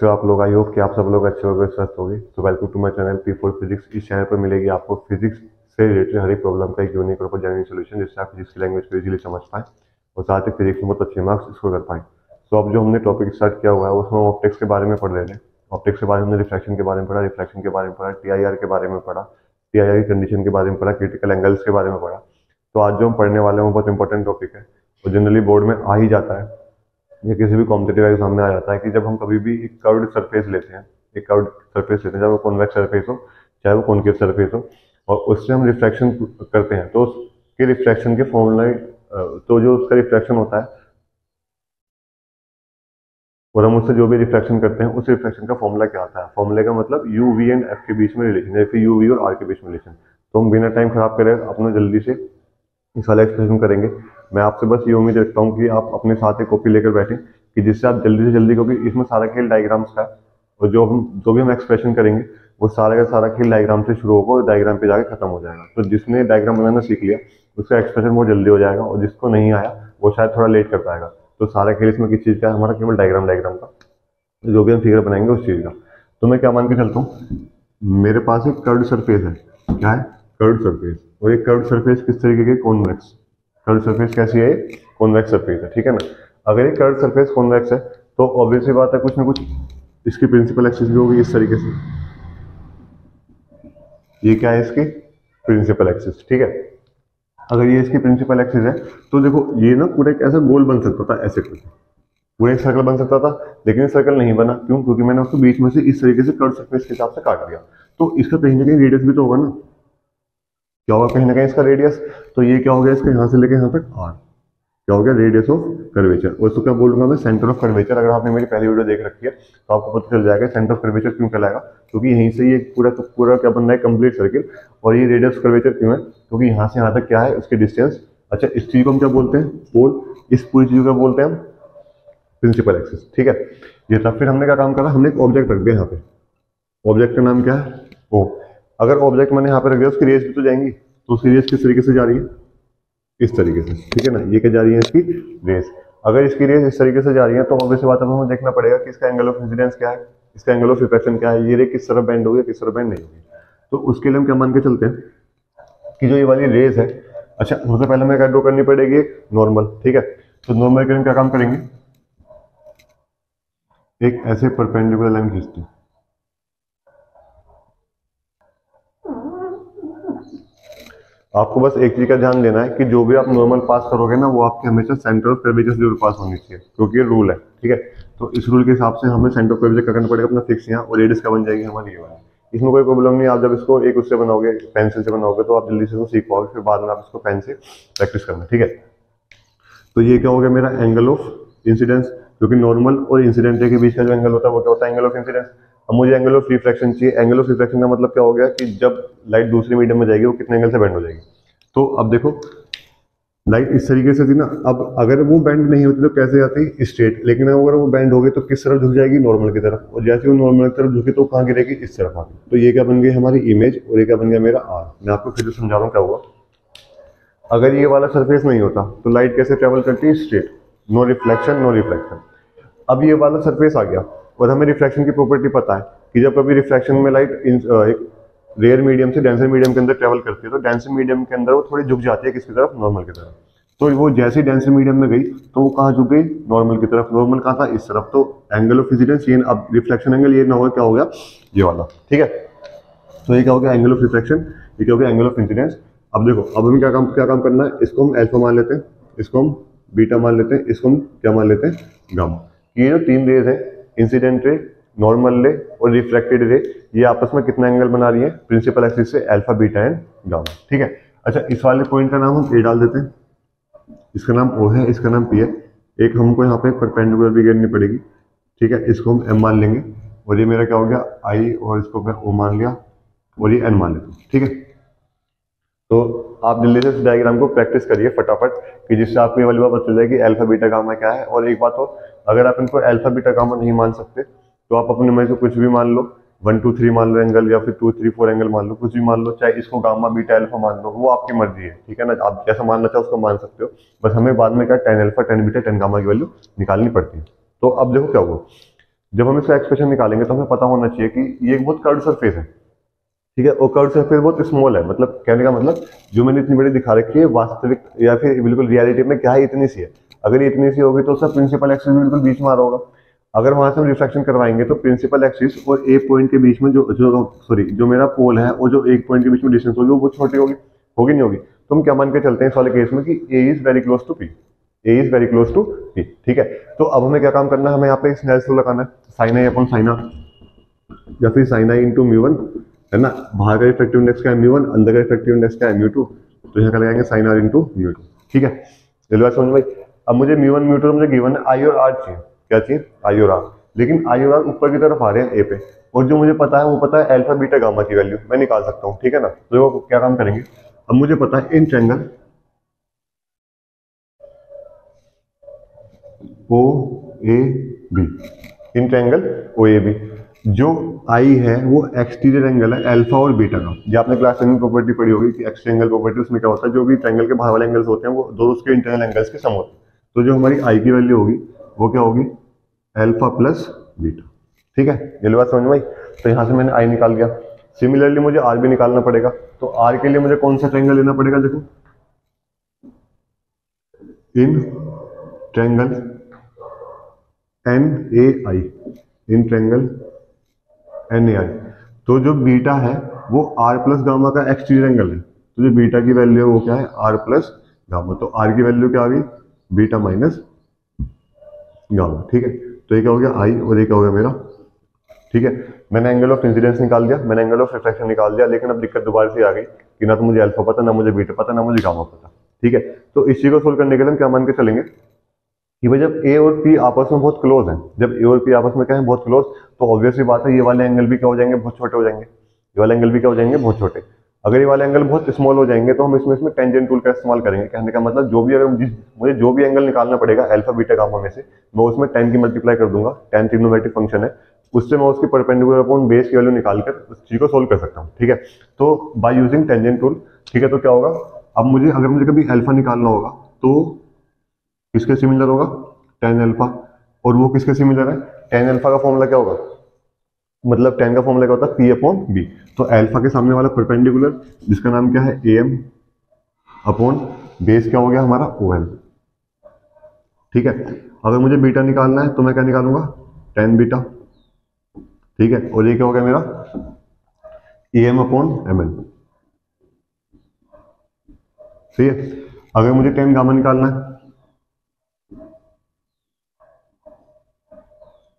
कैसे हो आप लोग। आई होप कि आप सब लोग अच्छे होंगे, स्वस्थ होंगे। तो welcome to my channel P4 physics. इस चैनल पर मिलेगी आपको फिजिक्स से रिलेटेड हर एक प्रॉब्लम का एक यूनिक और जेन्युइन सॉल्यूशन, जिससे आप फिजिक्स की लैंग्वेज को इजीली समझ पाएं और साथ ही फिजिक्स में बहुत अच्छे मार्क्स स्कोर कर पाएं। तो अब जो हमने टॉपिक स्टार्ट किया हुआ है उसमें हम ऑप्टिक्स के बारे में पढ़ रहे थे। ऑप्टिक्स के बारे में हमने रिफ्रैक्शन के बारे में पढ़ा, रिफ्लेक्शन के बारे में पढ़ा, TIR के बारे में पढ़ा, TIR की कंडीशन के बारे में पढ़ा, क्रिटिकल एंगल्स के बारे में पढ़ा। तो आज जो हम पढ़ने वाले हैं वो बहुत इंपॉर्टेंट टॉपिक है और जनरली बोर्ड में आ ही जाता है, ये किसी भी कॉम्पिटिटिव एग्जाम में आ जाता है कि जब हम कभी भी एक कर्व्ड सरफेस लेते हैं, चाहे वो कॉन्वेक्स सरफेस हो चाहे वो कॉनकेव सरफेस हो, और उससे हम रिफ्रैक्शन करते हैं तो उसके रिफ्रैक्शन के फॉर्मूला, तो जो उसका रिफ्रैक्शन होता है और हम उससे जो भी रिफ्रैक्शन करते हैं उस रिफ्रैक्शन का फॉर्मूला क्या आता है। फॉर्मूले का मतलब यू वी एंड एफ के बीच में रिलेशन, या फिर यू वी और आर के बीच में रिलेशन। तो हम बिना टाइम खराब करे अपना जल्दी से इस वाला एक्सप्रेशन करेंगे। मैं आपसे बस ये उम्मीद रखता हूँ कि आप अपने साथ एक कॉपी लेकर बैठें कि जिससे आप जल्दी से जल्दी, क्योंकि इसमें सारा खेल डायग्राम्स का है और जो भी हम एक्सप्रेशन करेंगे वो सारा का सारा खेल डायग्राम से शुरू होगा और डायग्राम पे जाके खत्म हो जाएगा। तो जिसने डायग्राम बनाना सीख लिया उसका एक्सप्रेशन बहुत जल्दी हो जाएगा, और जिसको नहीं आया वो शायद थोड़ा लेट कर पाएगा। तो सारा खेल इसमें किस चीज़ का है, हमारा केवल डायग्राम का, जो भी हम फिगर बनाएंगे उस चीज़ का। तो मैं क्या मान के चलता हूँ, मेरे पास एक कर्व्ड सरफेस है। क्या है? Curved surface. और एक कर्व्ड सरफेस किस तरीके के? कॉन्वेक्स। कर्व्ड सरफेस कैसी है? कॉन्वेक्स सरफेस है, ठीक है ना। अगर ये कर्व्ड सरफेस कॉन्वेक्स है तो ऑब्वियस सी बात है कुछ ना कुछ इसकी प्रिंसिपल एक्सिस भी होगी इस तरीके से। ये क्या है? इसकी प्रिंसिपल एक्सिस, ठीक है। अगर ये इसकी प्रिंसिपल एक्सिस है तो देखो ये ना पूरा एक ऐसा गोल बन सकता था, ऐसे कुछ पूरा एक सर्कल बन सकता था, लेकिन सर्कल नहीं बना। क्यों? क्योंकि मैंने उसको बीच में से इस तरीके से कर्व सरफेस के हिसाब से काट दिया। तो इसका कहीं ना कहीं रेडियस भी तो होगा ना। क्या होगा? कहीं ना कहीं इसका रेडियस। तो ये क्या हो गया? इसके यहाँ से लेके यहाँ तक आर, क्या हो गया? Radius of curvature. और इसको क्या बोलूंगा मैं? Centre of curvature. अगर आपने मेरी पहली वीडियो देख रखी है तो आपको पता चल जाएगा सेंटर ऑफ कर्वेचर क्यों कहलाएगा। क्योंकि यहीं से ये पूरा क्या बन रहा है? Complete circle. और ये रेडियस कर्वेचर क्यों है? क्योंकि यहाँ से यहाँ तक क्या है? उसकी डिस्टेंस। अच्छा, इस चीज को हम क्या बोलते हैं? पोल। इस पूरी चीज को बोलते हैं हम प्रिंसिपल एक्सिस, ठीक है। ये था। फिर हमने क्या काम करा? हमने एक ऑब्जेक्ट रख दिया यहाँ पे। ऑब्जेक्ट का नाम क्या है? ओ। अगर ऑब्जेक्ट मैंने यहाँ पे रख दिया, उसकी रेस भी तो जाएंगी। तो उसकी रेस किस तरीके से जा रही है? इस तरीके से, ठीक है ना। ये क्या जा रही है? इसकी रेस। अगर इसकी रेस इस तरीके से जा रही है तो ऑब्वियस बात है हमें देखना पड़ेगा कि इसका एंगल ऑफ इंसिडेंस क्या है, इसका एंगल ऑफ रिफ्रैक्शन क्या है, ये रे किस तरफ बेंड होगी, किस तरफ बेंड नहीं होगी। तो उसके लिए हम क्या मान के चलते हैं कि जो ये वाली रेस है, अच्छा सबसे पहले हमें क्या ड्रॉ करनी पड़ेगी? एक नॉर्मल, ठीक है। तो नॉर्मल के लिए क्या काम करेंगे? एक ऐसे परपेंडिकुलर लाइन खींचते हैं। आपको बस एक चीज का ध्यान देना है कि जो भी आप नॉर्मल पास करोगे ना वो आपके हमेशा सेंटर ऑफ कर्वेचर जरूर पास होनी चाहिए, क्योंकि ये रूल है, ठीक है। तो इस रूल के हिसाब से हमें सेंटर ऑफ कर्वेचर क्या करना पड़ेगा? अपना फिक्स यहाँ, और रेडियस क्या बन जाएगी हमारी? ये वाली। इसमें कोई प्रॉब्लम नहीं। आप जब इसको एक उससे बनाओगे, पेंसिल से बनाओगे, तो आप जल्दी से सीख पाओगे। फिर बाद में आप इसको पेन से प्रैक्टिस करना, ठीक है। तो ये क्या हो गया मेरा? Angle of incidence. क्योंकि नॉर्मल और इंसिडेंट के बीच का जो एंगल होता है वो क्या होता है? Angle of incidence. अब मुझे एंगल ऑफ रिफ्रैक्शन चाहिए। एंगल ऑफ रिफ्रैक्शन का मतलब क्या हो गया कि जब लाइट दूसरे मीडियम में जाएगी वो कितने एंगल से बेंड हो जाएगी। तो अब देखो लाइट इस तरीके से थी ना, अब अगर वो बेंड नहीं होती तो कैसे जाती? स्ट्रेट। लेकिन अगर वो बेंड हो गई तो किस तरफ झुक जाएगी? नॉर्मल की तरफ। और जैसे वो नॉर्मल की तरफ झुकी तो कहाँ गिरेगी? इस तरफ आगे। तो ये क्या बन गई हमारी इमेज, और ये क्या बन गया मेरा आर। मैं आपको फिर समझा रहा हूँ क्या हुआ। अगर ये वाला सरफेस नहीं होता तो लाइट कैसे ट्रेवल करती है? Straight. No reflection, no reflection. अब ये वाला सरफेस आ गया और हमें रिफ्लेक्शन की प्रॉपर्टी पता है कि जब कभी रिफ्लेक्शन में लाइट एक रेयर मीडियम से डेंसर मीडियम के अंदर ट्रेवल करती है तो डेंसर मीडियम के अंदर वो थोड़ी झुक जाती है किसकी तरफ? नॉर्मल की तरफ। तो वो जैसे ही डेंसर मीडियम में गई तो वो कहाँ झुक गई? नॉर्मल की तरफ। नॉर्मल कहाँ था? इस तरफ। तो एंगल ऑफ इंसिडेंस ये, अब रिफ्लेक्शन एंगल ये ना हो, क्या हो गया? ये वाला, ठीक है। तो ये क्या हो गया? Angle of reflection. ये क्या हो गया? Angle of incidence. अब देखो, अब हमें क्या काम करना है? इसको हम अल्फा मान लेते हैं, इसको हम बीटा मान लेते हैं, इसको हम क्या मान लेते हैं? गामा। ये जो तीन रेज है, इंसिडेंट रे, नॉर्मल रे और रिफ्लेक्टेड रे, ये आपस में कितना एंगल बना रही है? प्रिंसिपल एक्सिस से अल्फा, बीटा एंड गामा, ठीक है। अच्छा, इस वाले पॉइंट का नाम हम ए डाल देते हैं, इसका नाम ओ है, इसका नाम पी है। एक हमको यहाँ पे परपेंडिकुलर भी गिरनी पड़ेगी, ठीक है। इसको हम एम मान लेंगे, और ये मेरा क्या हो गया? आई, और इसको मैं ओ मान लिया, और ये एन मान लेता हूँ, ठीक है। तो आप जल्दी से इस डायग्राम को प्रैक्टिस करिए फटाफट, कि जिससे आपको ये वाली बात पता चल जाए कि अल्फा बीटा गामा क्या है। और एक बात और, अगर आप इनको अल्फा बीटा गामा नहीं मान सकते तो आप अपने में से कुछ भी मान लो, 1 2 3 मान लो एंगल, या फिर 2 3 4 एंगल मान लो, कुछ भी मान लो, चाहे इसको गामा बीटा अल्फा मान लो, वो आपकी मर्जी है, ठीक है ना। आप जैसा मानना चाहो उसको मान सकते हो, बस हमें बाद में क्या 10 अल्फा 10 बीटा 10 गामा की वैल्यू निकालनी पड़ती है। तो अब देखो क्या हुआ, जब हम इसका एक्सप्रेशन निकालेंगे तो हमें पता होना चाहिए कि ये एक बहुत कर्व सरफेस है, ठीक है, और कर्व सरफेस बहुत स्मॉल है, मतलब कहने का मतलब जो मैंने इतनी बड़ी दिखा रखी है वास्तविक या फिर बिल्कुल रियलिटी में क्या है इतनी सी है। अगर ये इतनी सी होगी तो उसका प्रिंसिपल एक्सिस बिल्कुल बीच में आ रहा होगा। अगर वहां से हम रिफ्रैक्शन करवाएंगे तो प्रिंसिपल एक्सिस और ए पॉइंट के बीच में जो मेरा पोल है और जो एक पॉइंट के बीच में डिस्टेंस होगी वो बहुत छोटी होगी, होगी नहीं होगी। तो हम क्या मान के चलते हैं इस वाले केस में कि A is very close to P, A is very close to P, ठीक है। तो अब हमें क्या काम करना है, हमें यहाँ पे स्नेल्स लॉ लगाना है, sine I upon sine R या फिर sine I into mu one, है ना, बाहर का रिफ्रैक्टिव इंडेक्स का है म्यू वन, अंदर का रिफ्रैक्टिव इंडेक्स का है म्यू टू, तो यहाँ का लगाएंगे sine R into mu two, ठीक है। चलो बात समझ भाई। अब मुझे म्यू वन म्यू टू मुझे गिवन है, आई और आर चाहिए, क्या चाहिए, आई और आर, लेकिन आई और आर ऊपर की तरफ आ रहे हैं ए पे, और जो मुझे पता है वो पता है अल्फा बीटा गामा की वैल्यू मैं निकाल सकता हूँ, ठीक है ना। तो वो क्या काम करेंगे, अब मुझे पता है in triangle O A B, in triangle O A B जो आई है वो एक्सटीरियर एंगल है अल्फा और बीटा का। ये आपने क्लास 7 में प्रॉपर्टी पढ़ी होगी कि एक्सटीरियर एंगल प्रॉपर्टी, उसमें क्या होता है जो भी ट्रायंगल के बाहर वाले एंगल्स होते हैं वो दो उसके इंटरनल एंगल्स के सम होते हैं। तो जो हमारी आई की वैल्यू होगी वो क्या होगी, अल्फा प्लस बीटा, ठीक है। ये बात समझ में आई। तो यहाँ से मैंने आई निकाल दिया। सिमिलरली मुझे आर भी निकालना पड़ेगा, तो आर के लिए मुझे कौन सा ट्रायंगल लेना पड़ेगा, देखो in triangle N A I, in triangle N A I. तो जो बीटा है वो आर प्लस गामा का एक्सटीरियर एंगल है, तो जो बीटा की वैल्यू है वो क्या है, आर प्लस गामा। तो आर की वैल्यू क्या आ गई, बीटा माइनस गामा, ठीक है। तो ये क्या हो गया आई और ये क्या हो गया मेरा, ठीक है। मैंने एंगल ऑफ इंसिडेंस निकाल दिया, मैंने एंगल ऑफ रिफ्रैक्शन निकाल दिया, लेकिन अब दिक्कत दोबारा से आ गई कि ना तो मुझे अल्फा पता, ना मुझे बीटा पता, ना मुझे गामा पता, ठीक है। तो इस चीज को सोल्व करने के लिए हम क्या मान के चलेंगे कि भाई जब ए और पी आपस में बहुत क्लोज हैं, जब ए और पी आपस में क्या है बहुत क्लोज, तो ऑब्वियसली बात है ये वाले एंगल भी क्या हो जाएंगे, बहुत छोटे हो जाएंगे, ये वाले एंगल भी क्या हो जाएंगे, बहुत छोटे। अगर ये वाले एंगल बहुत स्मॉल हो जाएंगे तो हम इसमें टेंजेंट टूल का इस्तेमाल करेंगे। कहने का मतलब जो भी अगर मुझे जो भी एंगल निकालना पड़ेगा अल्फा बीटा गामा में से, मैं उसमें 10 की मल्टीप्लाई कर दूंगा, 10 ट्रिग्नोमेट्रिक फंक्शन है, उससे मैं उसकी परपेंडिकुलर अपॉन बेस की वैल्यू निकालकर उस चीज को सोल्व कर सकता हूँ, ठीक है। तो बाय यूजिंग टेंजेंट टूल, ठीक है। तो क्या होगा, अब मुझे अगर मुझे कभी अल्फा निकालना होगा तो किसके सिमिलर होगा, टेन अल्फा, और वो किसके सिमिलर है, टेन अल्फा का फॉर्मूला क्या होगा, मतलब टेन का फॉर्मूला क्या होता है, पी अपॉन बी। तो अल्फा के सामने वाला परपेंडिकुलर जिसका नाम क्या है ए एम अपॉन बेस क्या हो गया हमारा ओ एल, ठीक है। अगर मुझे बीटा निकालना है तो मैं क्या निकालूंगा, टेन बीटा, ठीक है। और ये क्या हो गया मेरा A M upon M N, सही है। अगर मुझे टेन गामा निकालना है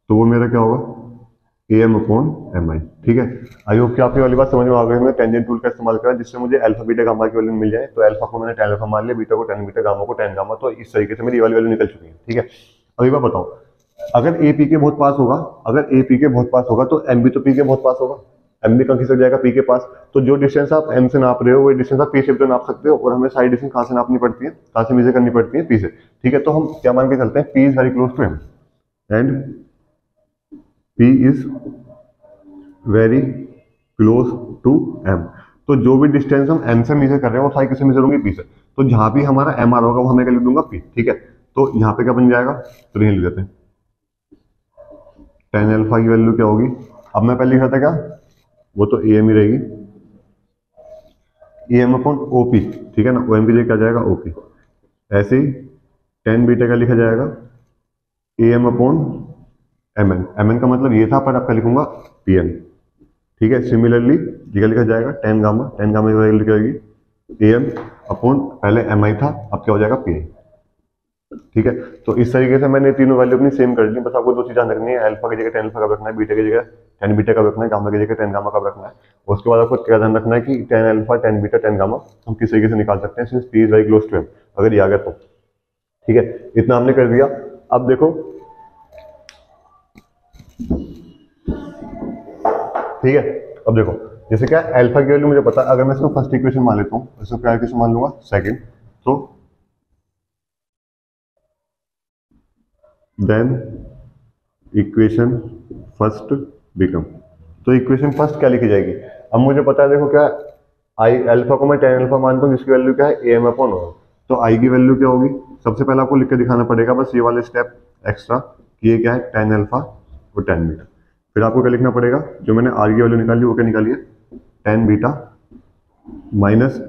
तो वो मेरा क्या होगा ए एम अपॉन एम आई, ठीक है। आई होप कि आपकी वाली बात समझ में आ गई। मैंने टेंजेंट टूल का इस्तेमाल करा जिससे मुझे अल्फा बीटा गामा की वैल्यू मिल जाए। तो अल्फा को मैंने टेन अल्फा मान लिया, बीटा को टेन बीटा, गामा को टेन गामा, तो इस तरीके से मेरी वाली वैल्यू निकल चुकी है, ठीक है। अभी मैं बताऊं, अगर ए पी के बहुत पास होगा, अगर ए पी के बहुत पास होगा तो एम भी तो पी के बहुत पास होगा, एम भी कहाँ खिसक जाएगा पी के पास। तो जो डिस्टेंस आप एम से नाप रहे हो वो डिस्टेंस आप पी से भी तो नाप सकते हो, और हमें सारी डिस्टेंस कहाँ से नापनी पड़ती है, कहाँ से मेजर करनी पड़ती है, पी से, ठीक है। तो हम क्या मान के चलते हैं, P is very close to M and P is very close to M. तो जो भी डिस्टेंस हम एम से मेजर कर रहे हैं वो सारी किससे मेजर होंगी, पी से। तो जहां भी हमारा एम आर होगा वो हमें क्या लिख दूंगा, पी, ठीक है। तो यहाँ पे क्या बन जाएगा, तो यही लिख देते हैं टेन अल्फा की वैल्यू क्या होगी, अब मैं पहले लिख रहा था क्या, वो तो ए एम ही रहेगी, A M upon O P, ठीक है ना, ओ एम की जगह क्या जाएगा ओ पी। ऐसे ही टेन बीटा का लिखा जाएगा A M upon M N, M N का मतलब ये था पर अब क्या लिखूंगा पी एन, ठीक है। सिमिलरली ये लिखा जाएगा टेन गामा, टेन गामा की वैल्यू लिखेगी ए एम अपॉन, पहले एम आई था अब क्या हो जाएगा पी आई, ठीक है। तो इस तरीके से मैंने तीनों वैल्यू अपनी सेम कर ली। बस आपको दो चीज ध्यान रखनी है, अल्फा की जगह टेन अल्फा कब रखना है, बीटा की जगह टेन बीटा कब रखना है, गामा की जगह टेन गामा कब रखना है। उसके बाद आपको क्या ध्यान रखना है कि tan alpha tan beta tan gamma हम किस तरीके से निकाल सकते हैं, since P is very close to M, अगर ये आ गया तो, ठीक है। इतना हमने कर दिया। अब देखो, ठीक है, अब देखो जैसे क्या अल्फा की वैल्यू मुझे पता है, अगर मैं इसको फर्स्ट इक्वेशन मान लेता हूँ, इसको क्या इक्वेशन मान लूंगा, सेकंड, तो देन इक्वेशन फर्स्ट बिकम, तो इक्वेशन फर्स्ट क्या लिखी जाएगी। अब मुझे पता है देखो क्या, आई अल्फा को मैं टेन अल्फा मानता हूँ जिसकी वैल्यू क्या है ए एम अपॉन होगा, तो आई की वैल्यू क्या होगी, सबसे पहले आपको लिख के दिखाना पड़ेगा बस ये वाले स्टेप एक्स्ट्रा कि ये क्या है टेन अल्फा और टेन बीटा। फिर आपको क्या लिखना पड़ेगा, जो मैंने आर की वैल्यू निकाली वो क्या निकाली है, tan beta minus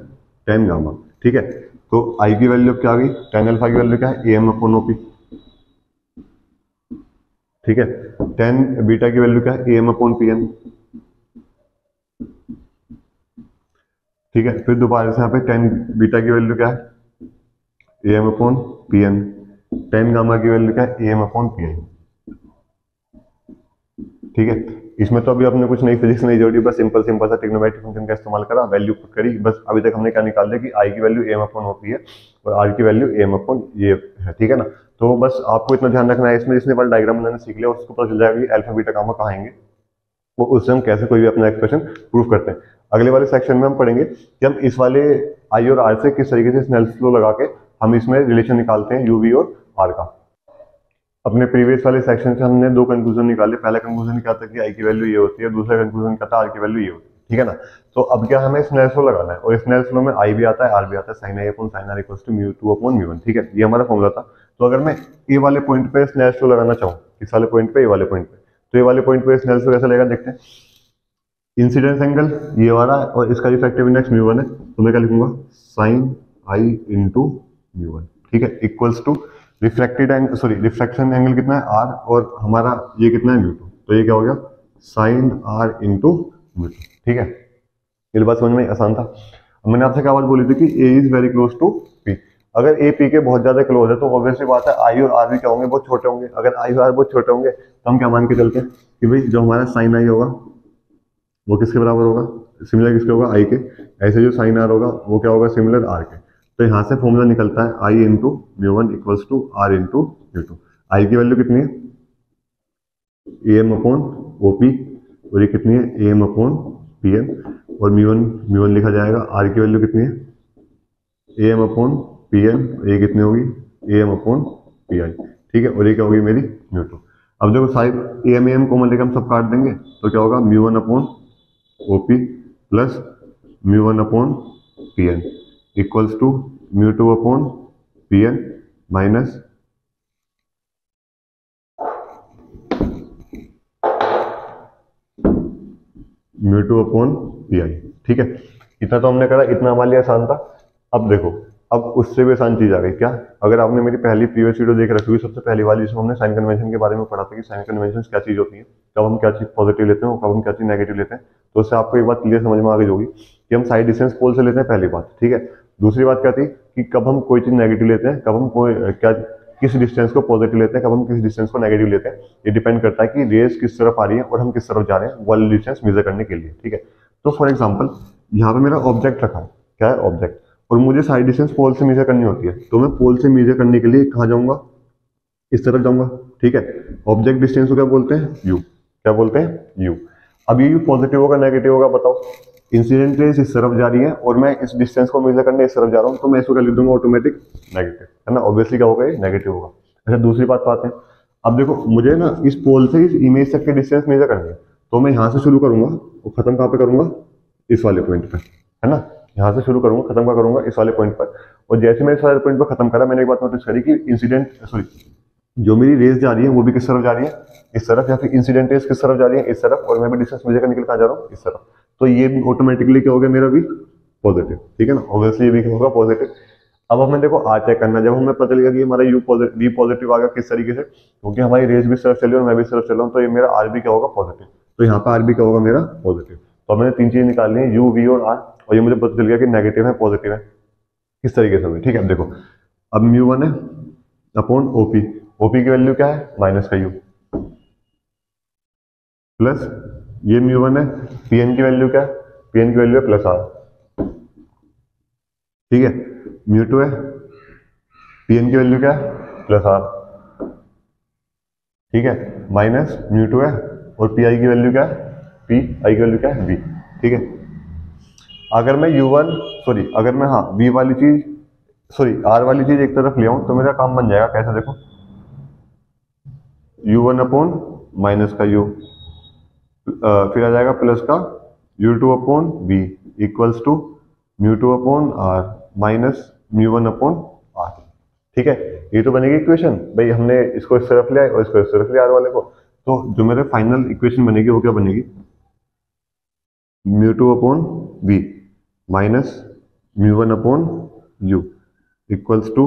ten gamma. ठीक है, तो आई की वैल्यू क्या आ गई, टेन अल्फा की वैल्यू क्या है, ए एम अपॉन ओपी। ठीक है, टेन बीटा की वैल्यू क्या है, A M upon P N. ठीक है, फिर दोबारा से यहाँ पे टेन बीटा की वैल्यू क्या है, A M upon P N. Tan gamma की वैल्यू क्या है, A M upon P I. ठीक है, इसमें तो अभी आपने कुछ नई फिजिक्स नहीं जोड़ी, बस सिंपल सिंपल सा ट्रिग्नोमेट्रिक फंक्शन का इस्तेमाल करा, वैल्यू पुट करी, बस अभी तक हमने क्या निकाल दिया कि आई की value A M upon O P और आर की वैल्यू ए एम अपॉन ये है। ठीक है ना, तो बस आपको इतना ध्यान रखना है इसमें, जिसने वाला डायग्राम बनाना सीख लिया उसको पता चल जाएगा कि अल्फा बीटा गामा कहाँ आएंगे, वो उससे हम कैसे कोई भी अपना एक्सप्रेशन प्रूव करते हैं। अगले वाले सेक्शन में हम पढ़ेंगे कि हम इस वाले आई और आर से किस तरीके से स्नेल्स लॉ लगा के हम इसमें रिलेशन निकालते हैं यूवी और आर का। अपने प्रीवियस वाले सेक्शन से हमने दो कंक्लूजन निकाले। पहला कंक्लूजन क्या था कि आई की वैल्यू ये होती है, दूसरा कंक्लूजन क्या था आर की वैल्यू ये होती है। ठीक है ना, तो अब क्या हमें स्नेल्स लॉ लगाना है, और स्नेल्स लॉ में आई भी आता है आर भी आता है, sine I upon sine R equals to mu two upon mu one. ठीक है, ये हमारा फॉर्मूला था। तो अगर मैं ए वाले पॉइंट पे स्नेल्स लॉ लगाना चाहूँ, इस वाले पॉइंट पे, ए वाले पॉइंट पे, तो ए वाले पॉइंट पे स्नेल्स लॉ कैसे लगेगा देखते हैं। इंसिडेंस एंगल ये वाला है और इसका रिफ्रैक्टिव इंडेक्स म्यू वन है, तो मैं क्या लिखूंगा, sine I into mu one. ठीक है, equals to reflected angle, sorry reflection angle कितना है आर, और हमारा ये कितना है म्यू टू, तो ये क्या हो गया, sine R into mu two. ठीक है, ये बात समझ में आसान था। अब मैंने आपसे क्या बात बोली थी कि A is very close to P. अगर ए पी के बहुत ज्यादा क्लोज है तो ऑब्वियसली बात है आई और आर भी क्या होंगे, बहुत छोटे होंगे। अगर आई और आर बहुत छोटे होंगे तो हम क्या मान के चलते हैं कि भाई जो हमारा साइन आई होगा वो किसके बराबर होगा, सिमिलर किसके होगा, आई के। ऐसे जो साइन आर होगा वो क्या होगा, सिमिलर आर के। तो यहाँ से फॉर्मूला निकलता है I into mu one equals to R into mu two. I की वैल्यू कितनी है, A M upon O P, और ये कितनी है, A M upon P N, और म्यू वन लिखा जाएगा। आर की वैल्यू कितनी है, A M upon P N, ये कितनी होगी, A M upon P I. ठीक है, और ये क्या होगी मेरी म्यू टू। अब देखो साइड ए एम कॉमन लेकर हम सब काट देंगे तो क्या होगा, mu one upon O P plus mu one upon P N equals to mu two upon P N minus mu two upon P I. ठीक है, इतना तो हमने करा, इतना हमारे लिए आसान था। अब देखो, अब उससे भी आसान चीज आ गई क्या, अगर आपने मेरी पहली प्रीवियस वीडियो देख रखी हुई, सबसे पहली वाली, जिसमें हमने साइन कन्वेंशन के बारे में पढ़ा था कि साइन कन्वेंशन क्या चीज होती है, कब हम क्या चीज पॉजिटिव लेते हैं और कब हम क्या चीज नेगेटिव लेते हैं, तो उससे आपको एक बात क्लियर समझ में आ गई होगी कि हम साइड डिस्टेंस पोल से लेते हैं, पहली बात। ठीक है, दूसरी बात क्या थी कि कब हम कोई चीज नेगेटिव लेते हैं, कब हम कोई क्या किस डिस्टेंस को पॉजिटिव लेते हैं, कब हम किस डिस्टेंस को नेगेटिव लेते हैं। ये डिपेंड करता है कि रेज किस तरफ आ रही है और हम किस तरफ जा रहे हैं वाली डिस्टेंस मेजर करने के लिए। ठीक है, तो फॉर एग्जांपल यहाँ पे मेरा ऑब्जेक्ट रखा है, क्या है ऑब्जेक्ट, और मुझे साइड डिस्टेंस पोल से मेजर करनी होती है, तो मैं पोल से मेजर करने के लिए कहाँ जाऊंगा, इस तरफ जाऊंगा। ठीक है, ऑब्जेक्ट डिस्टेंस को क्या बोलते हैं, यू। क्या बोलते हैं, यू। अब ये यू पॉजिटिव होगा नेगेटिव होगा बताओ, इंसिडेंट रेज इस तरफ जा रही है और मैं इस डिस्टेंस को मेजर करने इस तरफ जा रहा हूँ, तो मैं इसको क्या लिख दूंगा, ऑटोमेटिक नेगेटिव, है ना, ऑब्वियसली क्या होगा, ये नेगेटिव होगा। अच्छा, दूसरी बात आते हैं, अब देखो मुझे ना इस पोल से इस इमेज तक के डिस्टेंस मेजर करनी है, तो मैं यहाँ से शुरू करूंगा और खत्म कहाँ पे करूंगा, इस वाले पॉइंट पे, है ना, यहाँ से शुरू करूंगा खत्म क्या करूंगा, इस वाले पॉइंट पर। और जैसे मैं इस वाले पॉइंट पर खत्म करा, मैंने एक बात नोटिस करी कि इंसिडेंट, सॉरी, जो मेरी रेस जा रही है वो भी किस तरफ जा रही है, इस तरफ, या फिर इंसिडेंट रेस किस तरफ जा रही है, इस तरफ, और मैं भी डिस्टेंस मेजर करने के लिए कहाँ जा रहा हूँ, इस तरफ। तो ये भी ऑटोमेटिकली क्या हो गया, मेरा भी पॉजिटिव। ठीक है ना, ऑब्वियसली ये भी क्या होगा, पॉजिटिव। अब हमें देखो आर चेक करना, जब हमें पता चलेगा कि हमारा यू पॉजिटिव, वी पॉजिटिव आ गया, किस तरीके से, क्योंकि हमारी रेस भी इस तरफ चली और मैं भी इस तरफ चल रहा हूँ, तो ये मेरा आर भी क्या होगा, पॉजिटिव। तो यहाँ पर आर भी क्या होगा, मेरा पॉजिटिव। तो मैंने तीन चीजें निकालनी है, यू, वी और आर, और ये मुझे पता चल गया कि नेगेटिव है पॉजिटिव है, किस तरीके से होगी। ठीक है, देखो अब म्यू वन है अपॉन ओपी, ओपी की वैल्यू क्या है, माइनस का यू, प्लस ये म्यू वन है, पीएन की वैल्यू क्या है, पीएन की वैल्यू है प्लस आर। ठीक है, म्यू टू है, पीएन की वैल्यू क्या है, प्लस आर। ठीक है, माइनस म्यू टू है, और पी आई की वैल्यू क्या है, पी आई की वैल्यू क्या है, वी। ठीक है, अगर मैं u1 सॉरी अगर मैं हाँ v वाली चीज सॉरी r वाली चीज एक तरफ ले आऊं तो मेरा काम बन जाएगा कैसे, देखो u1 अपॉन माइनस का u, फिर आ जाएगा प्लस का u2 upon v equals to mu two upon r minus mu one upon r। ठीक है, ये तो बनेगी इक्वेशन। भाई हमने इसको इस तरफ ले आए और इसको इस तरफ ले आर वाले को, तो जो मेरे फाइनल इक्वेशन बनेगी वो क्या बनेगी, μ2/v minus μ1/u equals to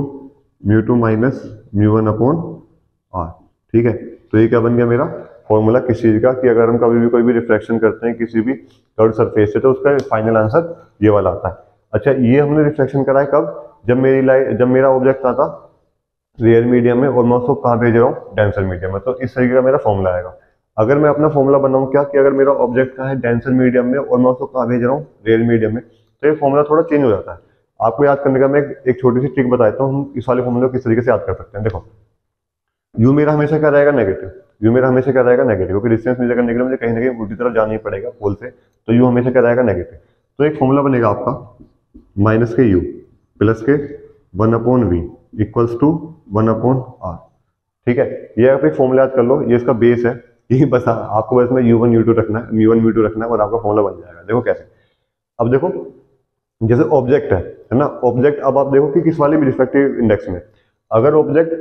μ2 minus μ1/r। ठीक है, तो ये क्या बन गया मेरा फॉर्मूला किस चीज का, कि अगर हम कभी भी कोई भी रिफ्लेक्शन करते हैं किसी भी कर्व सरफेस से तो उसका फाइनल आंसर ये वाला आता है। अच्छा, ये हमने रिफ्लेक्शन करा है कब, जब मेरा ऑब्जेक्ट आता रियल मीडियम में और मैं उसको कहाँ भेज रहा हूँ, डेंसर मीडियम में। तो इस तरीके का मेरा फॉर्मूला आएगा। अगर मैं अपना फॉर्मूला बनाऊं क्या, कि अगर मेरा ऑब्जेक्ट का है डेंसर मीडियम में और मैं उसको कहाँ भेज रहा हूँ, रियल मीडियम में, तो ये फॉर्मूला थोड़ा चेंज हो जाता है। आपको याद करने का मैं एक छोटी सी ट्रिक बताता हूँ, हम इस वाले फॉर्मूले को किस तरीके से याद कर सकते हैं। देखो, यू मेरा हमेशा क्या रहेगा, नेगेटिव। यू मेरा हमेशा क्या रहेगा, नेगेटिव, क्योंकि डिस्टेंस मेजर करने के लिए मुझे कहीं ना कहीं उल्टी तरफ जाना ही पड़ेगा पोल से, तो यू हमेशा क्या रहेगा, नेगेटिव। तो एक फॉर्मूला बनेगा आपका माइनस के यू प्लस के 1/v इक्वल्स टू 1/r। ठीक है, ये आप एक फॉर्मूला याद कर लो, ये इसका बेस है। ये बस आपको बस में u1 u2 रखना है, u1 u2 रखना है और आपका फॉर्मूला बन जाएगा। देखो कैसे, अब देखो जैसे ऑब्जेक्ट है ना, ऑब्जेक्ट अब आप देखो कि किस वाले भी रिफ्लेक्टिव इंडेक्स में, अगर ऑब्जेक्ट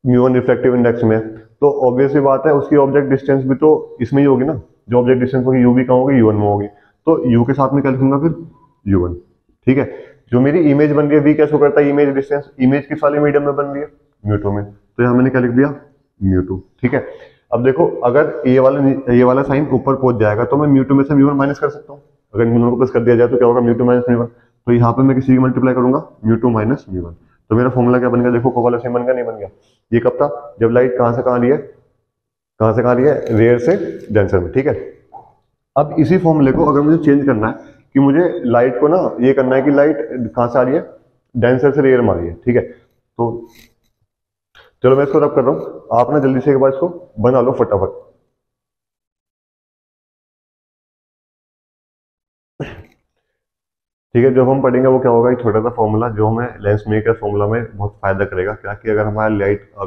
μ1 रिफ्लेक्टिव इंडेक्स में तो ऑब्वियस सी बात है उसकी ऑब्जेक्ट डिस्टेंस भी तो इसमें ही होगी ना, जो ऑब्जेक्ट डिस्टेंस होगी u भी कहाँ होगी, u1 में होगी। तो u के साथ में क्या लिखूंगा फिर, u1। ठीक है, जो मेरी इमेज बन रही है v क्या शो करता है, इमेज डिस्टेंस, इमेज किस वाले मीडियम में बन रही है, μ2 में, तो यहाँ मैंने क्या लिख दिया, μ2। ठीक है, अब देखो अगर ये वाला साइन ऊपर पहुंच जाएगा तो मैं μ2 में से μ1 माइनस कर सकता हूँ। अगर इन दोनों को प्लस कर दिया जाए तो क्या होगा, μ2 माइनस μ1। तो यहाँ पे मैं किसी की मल्टीप्लाई करूंगा, μ2 माइनस μ1। तो मेरा फॉर्मूला क्या बन गया, देखो को वाला सेम बन गया, नहीं बन गया। ये कब था, जब लाइट कहाँ से कहाँ रही है, कहाँ से कहाँ रही है, रेयर से डेंसर में। ठीक है, अब इसी फॉर्मूले को अगर मुझे चेंज करना है कि मुझे लाइट को ना ये करना है कि लाइट कहाँ से आ रही है, डेंसर से रेयर में आ रही है। ठीक है, तो चलो मैं इसको रब कर रहा हूँ, आप ना जल्दी से एक बार इसको बना लो फटाफट। ठीक है, जब हम पढ़ेंगे वो क्या होगा, एक छोटा सा फॉर्मूला जो हमें लेंस मेकर फॉर्मूला में बहुत फायदा करेगा। क्या कि अगर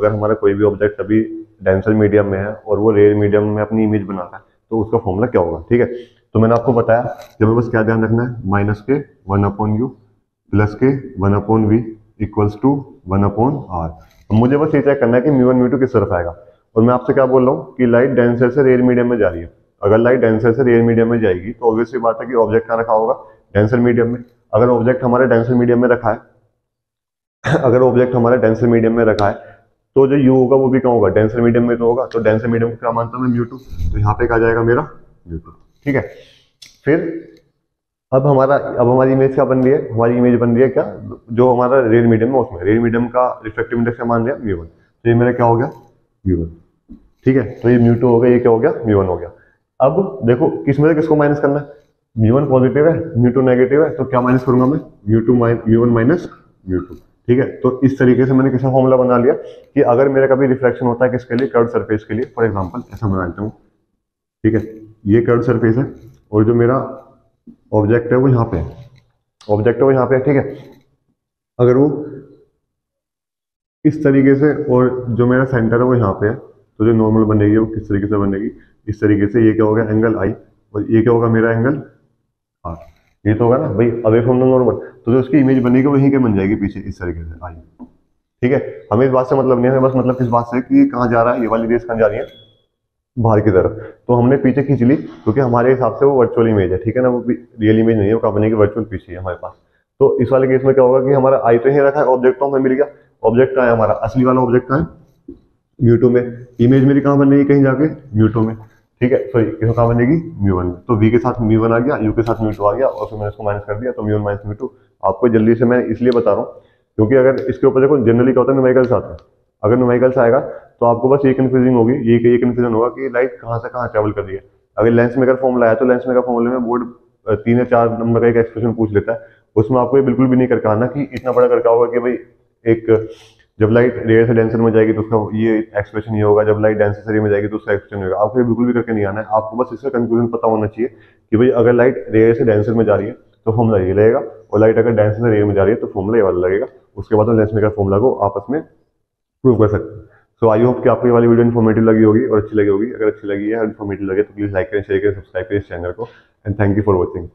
हमारा कोई भी ऑब्जेक्ट अभी डेंसर मीडियम में है और वो रेयर मीडियम में अपनी इमेज बनाता है तो उसका फॉर्मूला क्या होगा। ठीक है, तो मैंने आपको बताया, जब हमें बस क्या ध्यान रखना है, माइनस के 1/u प्लस के 1/v इक्वल्स टू 1/r। मुझे बस ये चेक करना है कि μ1 μ2 किस तरफ आएगा। और मैं आपसे क्या बोल रहा हूँ कि लाइट डेंसर से रेयर मीडियम में जा रही है। अगर लाइट डेंसर से रेयर मीडियम में जाएगी तो ऑब्वियसली बात है कि ऑब्जेक्ट कहाँ रखा होगा, डेंसर मीडियम में। अगर ऑब्जेक्ट हमारे डेंसर मीडियम में रखा है अगर ऑब्जेक्ट हमारे डेंसर मीडियम में रखा है तो जो u होगा वो भी कहाँ होगा, डेंसर मीडियम में तो होगा। तो डेंसर मीडियम को क्या मानता हूँ मैं, μ2। तो यहाँ पे क्या जाएगा मेरा μ2। ठीक है, फिर अब हमारी इमेज क्या बन रही है, हमारी इमेज बन रही है क्या, जो हमारा रेयर मीडियम है उसमें, रेयर मीडियम का रिफ्लेक्टिव इंडेक्स क्या मान लिया, μ1। तो ये मेरा क्या हो गया, μ1। ठीक है, तो ये μ2 हो गया, ये क्या हो गया, μ1 हो गया। अब देखो किस में से किसको माइनस करना है, μ1 पॉजिटिव है, μ2 नेगेटिव है, तो क्या माइनस करूंगा मैं, μ1 माइनस μ2। ठीक है, तो इस तरीके से मैंने किसका फॉर्मूला बना लिया कि अगर मेरा कभी रिफ्लेक्शन होता है किसके लिए, कर्व सरफेस के लिए। फॉर एग्जांपल ऐसा बना लेता हूँ। ठीक है, ये कर्व सरफेस है और जो मेरा ऑब्जेक्ट है वो यहाँ पे है, ऑब्जेक्ट है वो यहाँ पे है। ठीक है, अगर वो इस तरीके से और जो मेरा सेंटर है वो यहाँ पे है, तो जो नॉर्मल बनेगी वो किस तरीके से बनेगी, इस तरीके से। ये क्या होगा, एंगल आई, और ये क्या होगा मेरा एंगल आर। ये तो होगा ना भाई, अवे फ्रॉम द नॉर्मल, तो जो उसकी इमेज बनेगी वहीं के बन जाएगी पीछे इस तरीके से आई। ठीक है, हमें इस बात से मतलब नहीं है, बस मतलब किस बात से कि कहाँ जा रहा है, ये वाली रेस कहाँ जा रही है, बाहर की तरफ। तो हमने पीछे खींच ली क्योंकि हमारे हिसाब से वो वर्चुअल इमेज है। ठीक है ना, वो रियल इमेज नहीं है, वो कहाँ बनेगी, वर्चुअल पीछे है हमारे पास। तो इस वाले केस में क्या होगा कि हमारा आई तो यहीं रखा है, ऑब्जेक्ट तो हमें मिल गया। ऑब्जेक्ट कहाँ है हमारा, असली वाला ऑब्जेक्ट कहाँ है, μ2 में। इमेज मेरी कहाँ बनेगी, कहीं जाके μ2 में। ठीक है, सॉरी इसमें कहाँ बनेगी, μ1 में। तो v के साथ μ1 आ गया, u के साथ μ2 आ गया, और फिर मैंने इसको माइनस कर दिया, तो μ1 माइनस μ2। आपको जल्दी से मैं इसलिए बता रहा हूँ क्योंकि अगर इसके ऊपर देखो जनरली क्या होता है, न्यूमेरिकल्स आता है। अगर न्यूमेरिकल्स आएगा तो आपको बस ये कंफ्यूजिंग होगी, ये कंफ्यूजन होगा कि लाइट कहाँ से कहाँ ट्रेवल कर रही है। अगर लेंस मेकर फॉर्मूला है तो लेंस मेकर फॉर्मूले में बोर्ड 3 या 4 नंबर का एक एक्सप्रेशन पूछ लेता है, उसमें आपको ये बिल्कुल भी नहीं करके आना कि इतना बड़ा करके होगा कि भाई एक जब लाइट रेयर से डेंसर में जाएगी तो उसका ये एक्सप्रेशन ये होगा, जब लाइट डेंसर से रेयर में जाएगी तो उसका एक्सप्रेशन होगा। आपको ये बिल्कुल भी करके नहीं आना है, आपको बस इसका कंक्लूजन पता होना चाहिए कि भाई अगर लाइट रेयर से डेंसर में जा रही है तो फॉर्मूला ये लगेगा, और लाइट अगर डेंसर से रेयर में जा रही है तो फॉर्मूला ये वाला लगेगा। उसके बाद हम लेंस मेकर फॉर्मूला को आपस में प्रूव कर सकते हैं। सो आई होप कि आपको ये वाली वीडियो इन्फॉर्मेटिव लगी होगी और अच्छी लगी होगी। अगर अच्छी लगी है, इन्फॉर्मेटिव लगे तो प्लीज लाइक करें, शेयर करें, सब्सक्राइब करें इस चैनल को। And thank you for watching.